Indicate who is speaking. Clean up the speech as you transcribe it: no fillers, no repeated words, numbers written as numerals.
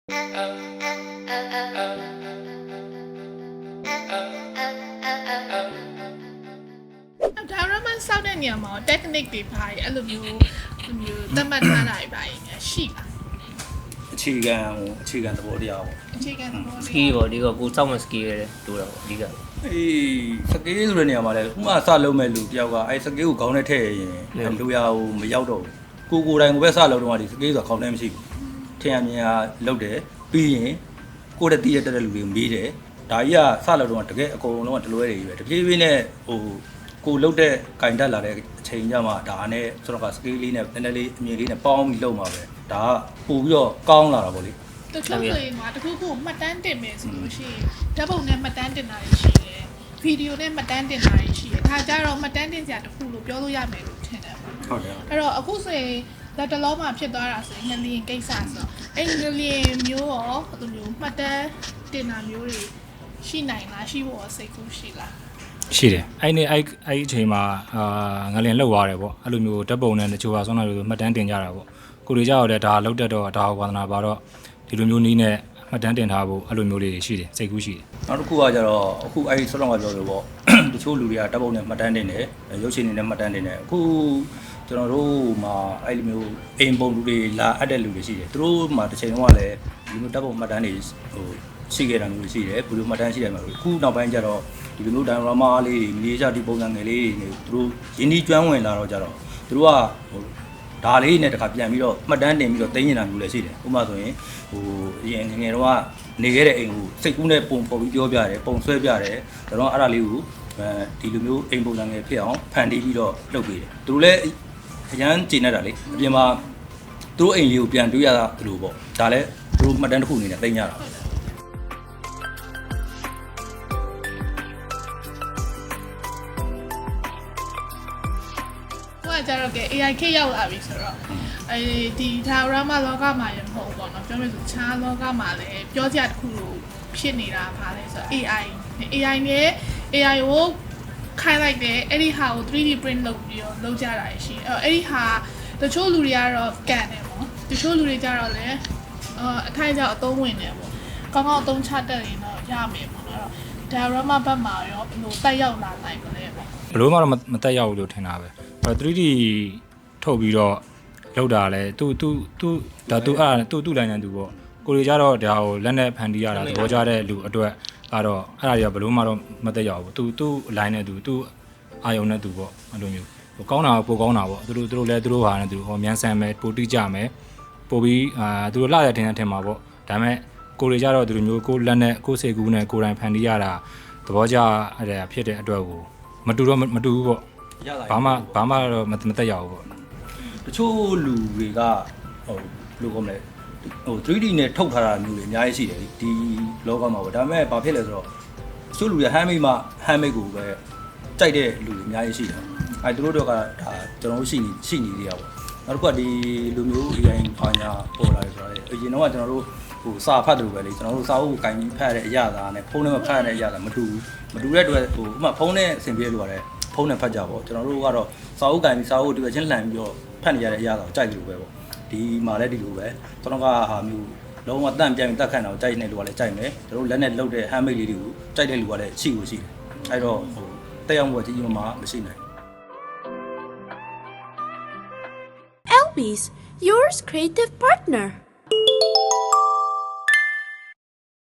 Speaker 1: Diorama ဆောက်တဲ့နေရာမှာ technique တွေပါအဲ့လိုမျိုးသတ်မှတ်ထားတာပါရှိလား
Speaker 2: အခြေခံသဘောတရားပေါ့
Speaker 1: အခြေခံသဘောတရား
Speaker 3: ski ပေါ့ဒီကကိုစောက်မ ski ရဲတိုးတာပေါ့အဓိက
Speaker 2: စကေးဆိုတဲ့နေရာမှာလဲဥမာစလုံးမဲ့လူတယောက်ကအဲ့စကေးကိုခေါင်းနဲ့ထည့်ရင်လူရကိုမရောက်တော့ဘူးကိုယ်တိုင်ကိုပဲစလုံးတော့ဒီစကေးဆိုတာခေါင်းနဲ့မရှိဘူးထင်ရမြင်ရလုတ်တယ်ပြီးရင်ကိုယ်တည်းတည့်ရတဲ့လူတွေကိုမေးတယ်ဒါကြီးကစလုံးတော့တကယ်အကုန်လုံးကတလွဲတွေကြီးပဲတပြေးပြေးနဲ့ကိုလုတ်တဲ့ကင်တက်လာတဲ့အချိန်ကြမှာဒါနဲ့ဆိုတော့စကေးလေးနဲ့နည်းနည်းလေးအမြင်လေးနဲ့ပေါင်းပြီးလုပ်မှာပဲဒါကပို့ပြီးတော့ကောင်းလာတာပေါ့လေ
Speaker 1: တချို့ဆိုရင်တခုခုမှတ်တမ်းတင်မယ်ဆိုလို့ရှိရင်ဓာတ်ပုံနဲ့မှတ်တမ်းတင်တာရှိတယ်ဗီဒီယိုနဲ့မှတ်တမ်းတင်တာရှိတယ်ဒါကြတော့မှတ်တမ်းတင်စရာတခုလို့ပြောလို့ရမယ်လို့ထင်တယ်ပေါ့
Speaker 2: ဟုတ်တယ်
Speaker 1: အဲ့တော့အခုဆိုရင်လက်တလုံးမှာဖြစ်သွားတာဆိုရင်ငလျင်ကိစ္စဆိုတော့အဲ့ငလျင်မျိုးရောအဲ့လိုမျိုးမှတ်တမ်းတင်တာမျိုးတွေရှိနိုင်လားရှိဖို့စိတ်ကူးရှိလား
Speaker 4: ရှိတယ်အဲ့အချိန်မှာငလျင်လှုပ်သွားတယ်ပေါ့အဲ့လိုမျိုးဓာတ်ပုံနဲ့တချို့ကဆောင်းလာလို့မှတ်တမ်းတင်ကြတာပေါ့ကိုတွေကြောက်တယ်ဒါလှုပ်တက်တော့ဒါဝါသနာပါတော့ဒီလိုမျိုးနီးနဲ့မှတ်တမ်းတင်ထားဖို့အဲ့လိုမျိုးလေးရှိတယ်စိတ်ကူးရှိတယ်
Speaker 2: နောက်တစ်ခုကကြတော့အခုအဲ့ဆောင်းကပြောလို့ပေါ့တချို့လူတွေကဓာတ်ပုံနဲ့မှတ်တမ်းတင်တယ်ရုပ်ရှင်တွေနဲ့မှတ်တမ်းတင်တယ်အခုကျွန်တော်တို့မှာအဲ့လိုမျိုးအိမ်ပုံလူတွေလာအပ်တဲ့လူတွေရှိတယ်သူတို့မှာတစ်ချိန်လုံးကလည်းဒီလိုဓာတ်ပုံမှတ်တမ်းတွေရှိခဲ့တာမျိုးရှိတယ်ဘယ်လိုမှတ်တမ်းရှိတယ်မှာအခုနောက်ပိုင်းကျတော့ဒီလိုမျိုးဒိုင်ရာမာလေးတွေမြေချဒီပုံစံငယ်လေးတွေသူတို့ရင်းနှီးကျွမ်းဝင်လာတော့ကြတော့သူတို့ကဒါလေးနဲ့တခါပြန်ပြီးတော့မှတ်တမ်းတင်ပြီးတော့တင်းနေတာမျိုးလည်းရှိတယ်ဥပမာဆိုရင်အရင်ငယ်တော့ကနေခဲ့တဲ့အိမ်ကိုစိတ်ကူးနဲ့ပုံဖော်ပြီးပြောပြတယ်ပုံဆွဲပြတယ်ဒါတော့အဲ့ဒါလေးကိုဒီလိုမျိုးအိမ်ပုံစံငယ်ဖြစ်အောင်ဖန်တီးပြီးတော့လုပ်ပေးတယ်သူတို့လည်းအရန်ကျဉ်နေတာလေအပြင်မှာသူတို့အိမ်လေးကိုပြန်တွေ့ရတာဒီလိုပေါ့ဒါလည်းသူတို့မှတ်တမ်းတစ်ခုအနေနဲ့တင်းရတာ
Speaker 1: ကြတော့က AI ခေတ်ရောက်လာပြီဆိုတော့ဒီ diorama လောကမှာရမဟုတ်ပေါ့နော်ပြောမယ်ဆိုခြားလောကမှာလည်းပြောကြတစ်ခုလို့ဖြစ်နေတာပါလဲဆိုတော့ AI နဲ့ AI ကိုခိုင်းလိုက်တယ်အဲ့ဒီဟာကို 3D print လုပ်ပြီးတော့လုပ်ကြတာရှိတယ်အဲ့ဒီဟာတချို့လူတွေကတော့ကန်တယ်ပေါ့တချို့လူတွေကြတော့လည်းအထိုက်ကြောင့်အသုံးဝင်တယ်ပေါ့ကောင်းကောင်းအသုံးချတတ်ရင်တော့ရမယ်ပေါ့နော် diorama ဘက်မှာရောဘယ်လိုတက်ရောက်လာနိုင်မလဲပေါ့
Speaker 4: ဘယ်လိုမှတော့မတက်ရောက်ဘူးလို့ထင်တာပဲ3D ထုတ်ပြီးတော့လောက်တာလဲသူဒါသူလိုင်းနေသူပေါ့ကိုရီကြတော့ဒါကိုလက်နဲ့ဖန်တီးရတာသဘောကျတဲ့လူအတွက်ကတော့အဲ့ဒါတွေကဘယ်လိုမှတော့မတက်ရောက်ဘူးသူလိုင်းနေသူအာယုံနဲ့သူပေါ့အဲ့လိုမျိုးကောင်းတာပိုကောင်းတာပေါ့သူတို့လဲသူတို့ဟာနဲ့သူဟောမြန်ဆန်မယ်ပိုတိကျမယ်ပိုပြီးသူတို့လှရတဲ့ထင်မှာပေါ့ဒါပေမဲ့ကိုရီကြတော့ဒီလိုမျိုးကိုလက်နဲ့ကိုစိတ်ကူးနဲ့ကိုယ်တိုင်ဖန်တီးရတာသဘောကျအဲ့ဒါဖြစ်တဲ့အတွက်ကိုမတူဘူးပေါ့ဘာမှတော့မတက်ရဘူးပေါ့
Speaker 2: တချို့လူတွေကလို့ကောမလဲ3D နဲ့ထုတ်ထားတာမျိုးတွေအများကြီးရှိတယ်ဒီလောကမှာပေါ့ဒါပေမဲ့ဘာဖြစ်လဲဆိုတော့တချို့လူတွေ handmade မှာ handmade ကိုပဲကြိုက်တဲ့လူတွေအများကြီးရှိတယ်အဲသူတို့တော့ကဒါကျွန်တော်တို့ရှိနေသေးတာပေါ့နောက်တစ်ခုကဒီလူမျိုး AI ဘာညာပေါ်လာတယ်ဆိုတော့အရင်တော့ကျွန်တော်တို့စာဖတ်တယ်ပဲလေကျွန်တော်တို့စာအုပ်ကိုကင်ပြီးဖတ်ရတဲ့အရာသားနဲ့ဖုန်းထဲမှာဖတ်ရတဲ့အရာသားမတူတဲ့အတွက်ဥပမာဖုန်းနဲ့အဆင်ပြေလို့ရတယ်ဖုန်းနဲ့ဖတ်ကြပေါ့ကျွန်တော်တို့ကတော့စာအုပ်ကင်ပြီးစာအုပ်ဒီပဲချင်းလှန်ပြီးတော့ဖတ်နေရတဲ့အရာတော့ကြိုက်တယ်လို့ပဲပေါ့ဒီမှာလည်းဒီလိုပဲကျွန်တော်ကဟာမျိုးလုံးဝတန့်ပြန်တက်ခန့်တာကိုကြိုက်နေလို့ကလည်းကြိုက်မယ်ကျွန်တော်လက်နဲ့လုပ်တဲ့ handmade လေးတွေကိုကြိုက်တဲ့လူကလည်းရှိတယ်အဲ့တော့တက်ရောက်မှုကြီးကြီးမားမရှိနိုင်
Speaker 5: Elvis, yours creative partner